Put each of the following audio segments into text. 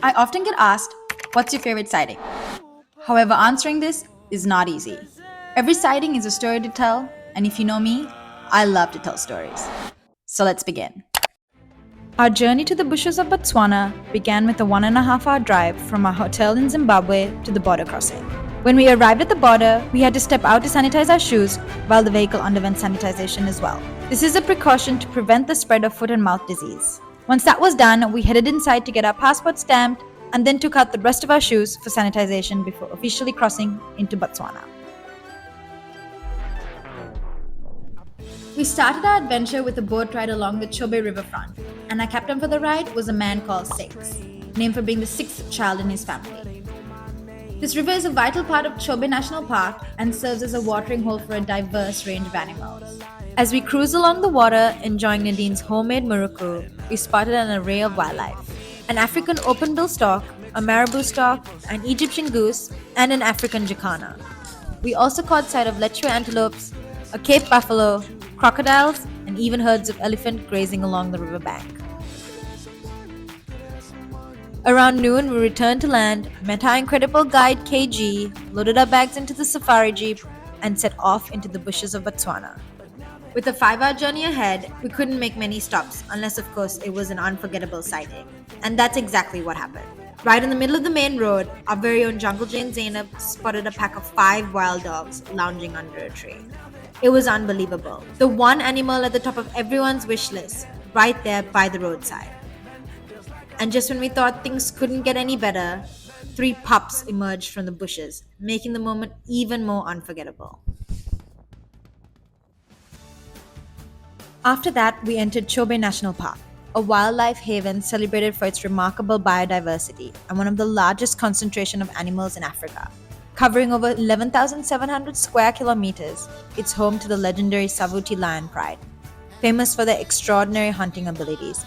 I often get asked, what's your favorite sighting? However, answering this is not easy. Every sighting is a story to tell, and if you know me, I love to tell stories. So let's begin. Our journey to the bushes of Botswana began with a 1.5 hour drive from our hotel in Zimbabwe to the border crossing. When we arrived at the border, we had to step out to sanitize our shoes while the vehicle underwent sanitization as well. This is a precaution to prevent the spread of foot and mouth disease. Once that was done, we headed inside to get our passport stamped and then took out the rest of our shoes for sanitization before officially crossing into Botswana. We started our adventure with a boat ride along the Chobe riverfront, and our captain for the ride was a man called Six, named for being the sixth child in his family. This river is a vital part of Chobe National Park and serves as a watering hole for a diverse range of animals. As we cruised along the water, enjoying Nadine's homemade muruku, we spotted an array of wildlife. An African open-bill stork, a marabou stork, an Egyptian goose, and an African jacana. We also caught sight of lechwe antelopes, a Cape buffalo, crocodiles, and even herds of elephant grazing along the riverbank. Around noon, we returned to land, met our incredible guide KG, loaded our bags into the safari jeep, and set off into the bushes of Botswana. With a 5-hour journey ahead, we couldn't make many stops, unless of course it was an unforgettable sighting. And that's exactly what happened. Right in the middle of the main road, our very own Jungle Jane Zainab spotted a pack of 5 wild dogs lounging under a tree. It was unbelievable. The one animal at the top of everyone's wish list, right there by the roadside. And just when we thought things couldn't get any better, 3 pups emerged from the bushes, making the moment even more unforgettable. After that, we entered Chobe National Park, a wildlife haven celebrated for its remarkable biodiversity and one of the largest concentration of animals in Africa. Covering over 11,700 square kilometers, it's home to the legendary Savuti lion pride, famous for their extraordinary hunting abilities.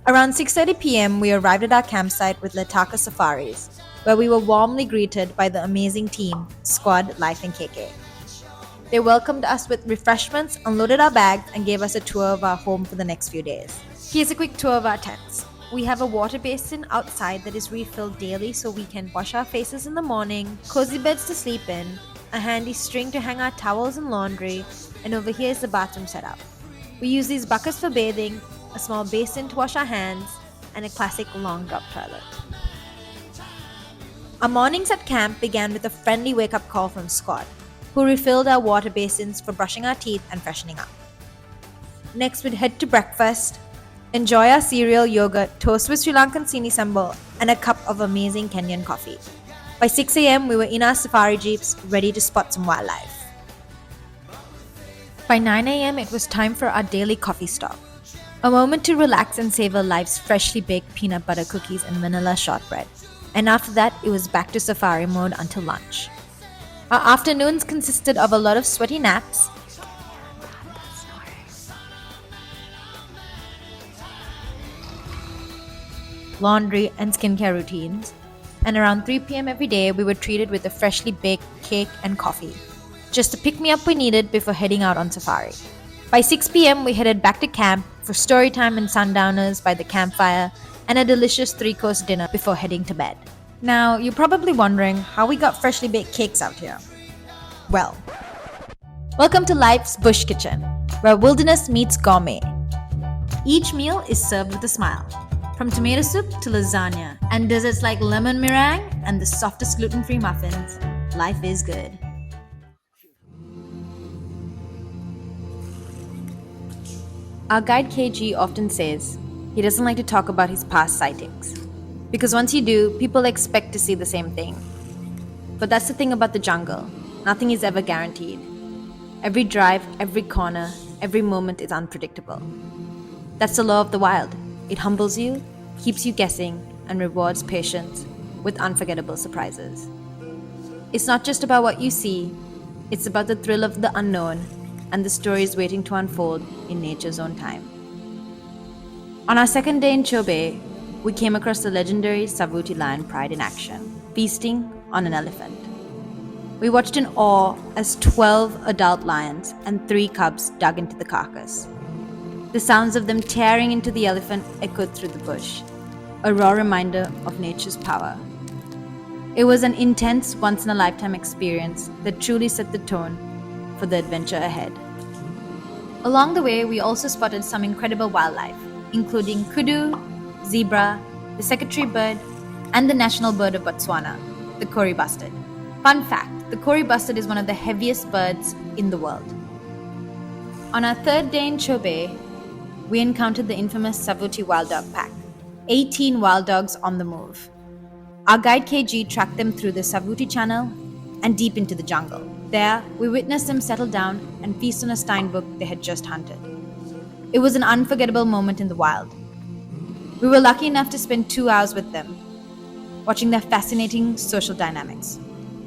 Around 6:30 p.m., we arrived at our campsite with Letaka Safaris, where we were warmly greeted by the amazing team, Squad, Life and KK. They welcomed us with refreshments, unloaded our bags, and gave us a tour of our home for the next few days. Here's a quick tour of our tents. We have a water basin outside that is refilled daily so we can wash our faces in the morning, cozy beds to sleep in, a handy string to hang our towels and laundry, and over here is the bathroom setup. We use these buckets for bathing, a small basin to wash our hands, and a classic long drop toilet. Our mornings at camp began with a friendly wake-up call from Squad, who refilled our water basins for brushing our teeth and freshening up. Next, we'd head to breakfast, enjoy our cereal, yogurt, toast with Sri Lankan sini sambal, and a cup of amazing Kenyan coffee. By 6 a.m., we were in our safari jeeps, ready to spot some wildlife. By 9 a.m., it was time for our daily coffee stop. A moment to relax and savor life's freshly baked peanut butter cookies and vanilla shortbread. And after that, it was back to safari mode until lunch. Our afternoons consisted of a lot of sweaty naps, laundry and skincare routines, and around 3 p.m. every day we were treated with a freshly baked cake and coffee, just a pick-me-up we needed before heading out on safari. By 6 p.m. we headed back to camp for story time and sundowners by the campfire and a delicious 3-course dinner before heading to bed. Now, you're probably wondering how we got freshly baked cakes out here. Well, welcome to Life's Bush Kitchen, where wilderness meets gourmet. Each meal is served with a smile, from tomato soup to lasagna, and desserts like lemon meringue and the softest gluten-free muffins. Life is good. Our guide KG often says he doesn't like to talk about his past sightings, because once you do, people expect to see the same thing. But that's the thing about the jungle. Nothing is ever guaranteed. Every drive, every corner, every moment is unpredictable. That's the law of the wild. It humbles you, keeps you guessing, and rewards patience with unforgettable surprises. It's not just about what you see, it's about the thrill of the unknown and the stories waiting to unfold in nature's own time. On our second day in Chobe, we came across the legendary Savuti lion pride in action, feasting on an elephant. We watched in awe as 12 adult lions and 3 cubs dug into the carcass. The sounds of them tearing into the elephant echoed through the bush. a raw reminder of nature's power. It was an intense, once in a lifetime experience that truly set the tone for the adventure ahead. Along the way, we also spotted some incredible wildlife, including kudu, zebra, the secretary bird, and the national bird of Botswana, the Kori bustard. Fun fact, the Kori bustard is one of the heaviest birds in the world. On our third day in Chobe, we encountered the infamous Savuti wild dog pack, 18 wild dogs on the move. Our guide KG tracked them through the Savuti Channel and deep into the jungle. There, we witnessed them settle down and feast on a steinbock they had just hunted. It was an unforgettable moment in the wild. We were lucky enough to spend 2 hours with them, watching their fascinating social dynamics.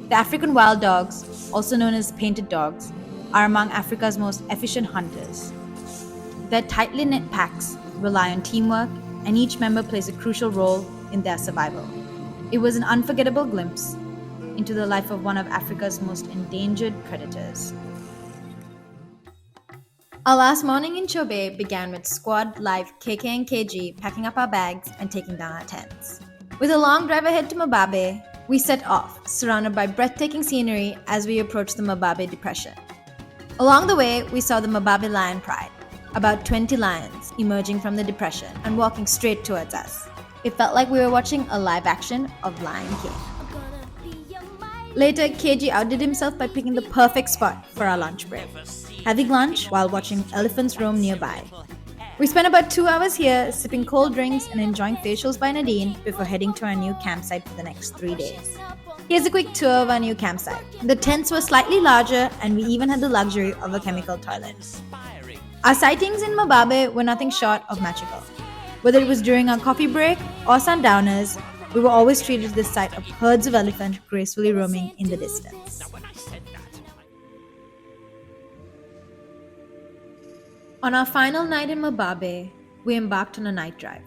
The African wild dogs, also known as painted dogs, are among Africa's most efficient hunters. Their tightly knit packs rely on teamwork, and each member plays a crucial role in their survival. It was an unforgettable glimpse into the life of one of Africa's most endangered predators. Our last morning in Chobe began with Squad Live KK and KG packing up our bags and taking down our tents. With a long drive ahead to Mababe, we set off, surrounded by breathtaking scenery as we approached the Mababe Depression. Along the way, we saw the Mababe Lion Pride, about 20 lions emerging from the depression and walking straight towards us. It felt like we were watching a live action of Lion King. Later, KG outdid himself by picking the perfect spot for our lunch break, having lunch while watching elephants roam nearby. We spent about 2 hours here, sipping cold drinks and enjoying facials by Nadine before heading to our new campsite for the next 3 days. Here's a quick tour of our new campsite. The tents were slightly larger and we even had the luxury of a chemical toilet. Our sightings in Mababe were nothing short of magical. Whether it was during our coffee break or sundowners, we were always treated to the sight of herds of elephant gracefully roaming in the distance. On our final night in Mababe, we embarked on a night drive,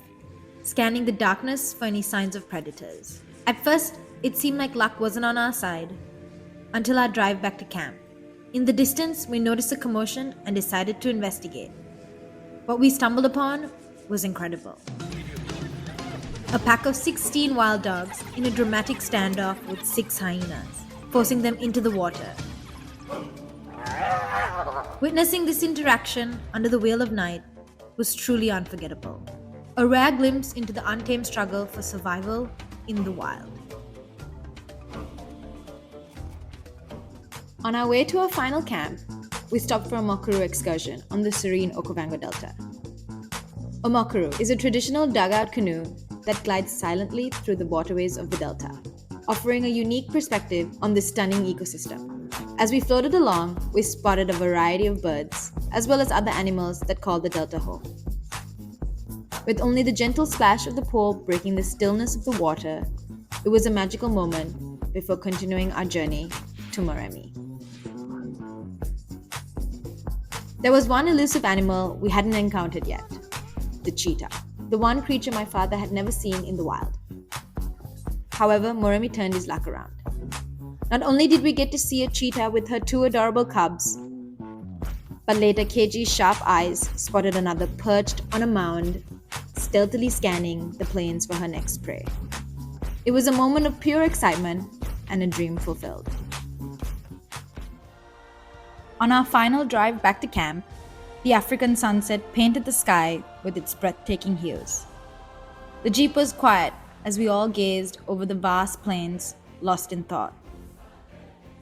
scanning the darkness for any signs of predators. At first, it seemed like luck wasn't on our side until our drive back to camp. In the distance, we noticed a commotion and decided to investigate. What we stumbled upon was incredible. A pack of 16 wild dogs in a dramatic standoff with 6 hyenas, forcing them into the water. Witnessing this interaction under the veil of night was truly unforgettable. A rare glimpse into the untamed struggle for survival in the wild. On our way to our final camp, we stopped for a Mokuru excursion on the serene Okavango Delta. A Mokuru is a traditional dugout canoe that glides silently through the waterways of the delta, offering a unique perspective on this stunning ecosystem. As we floated along, we spotted a variety of birds, as well as other animals that call the delta home. With only the gentle splash of the pole breaking the stillness of the water, it was a magical moment before continuing our journey to Moremi. There was one elusive animal we hadn't encountered yet, the cheetah, the one creature my father had never seen in the wild. However, Moremi turned his luck around. Not only did we get to see a cheetah with her 2 adorable cubs, but later KG's sharp eyes spotted another perched on a mound, stealthily scanning the plains for her next prey. It was a moment of pure excitement and a dream fulfilled. On our final drive back to camp, the African sunset painted the sky with its breathtaking hues. The jeep was quiet as we all gazed over the vast plains, lost in thought.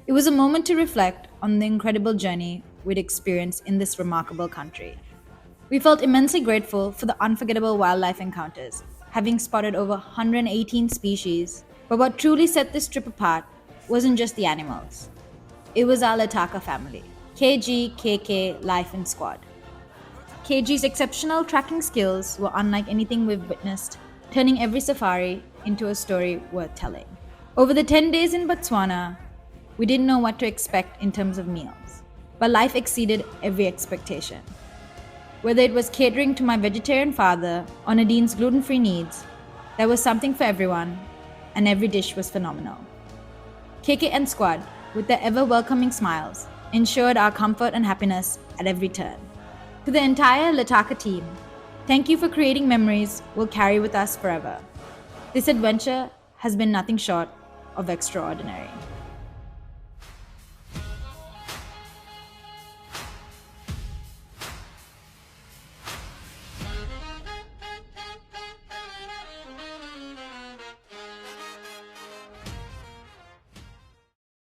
It was a moment to reflect on the incredible journey we'd experienced in this remarkable country. We felt immensely grateful for the unforgettable wildlife encounters, having spotted over 118 species. But what truly set this trip apart wasn't just the animals. It was our Lataka family, KG, KK, Life and Squad. KG's exceptional tracking skills were unlike anything we've witnessed, turning every safari into a story worth telling. Over the 10 days in Botswana, we didn't know what to expect in terms of meals, but life exceeded every expectation. Whether it was catering to my vegetarian father or Nadine's gluten-free needs, there was something for everyone, and every dish was phenomenal. KK and Squad, with their ever-welcoming smiles, ensured our comfort and happiness at every turn. To the entire Lataka team, thank you for creating memories we'll carry with us forever. This adventure has been nothing short of extraordinary.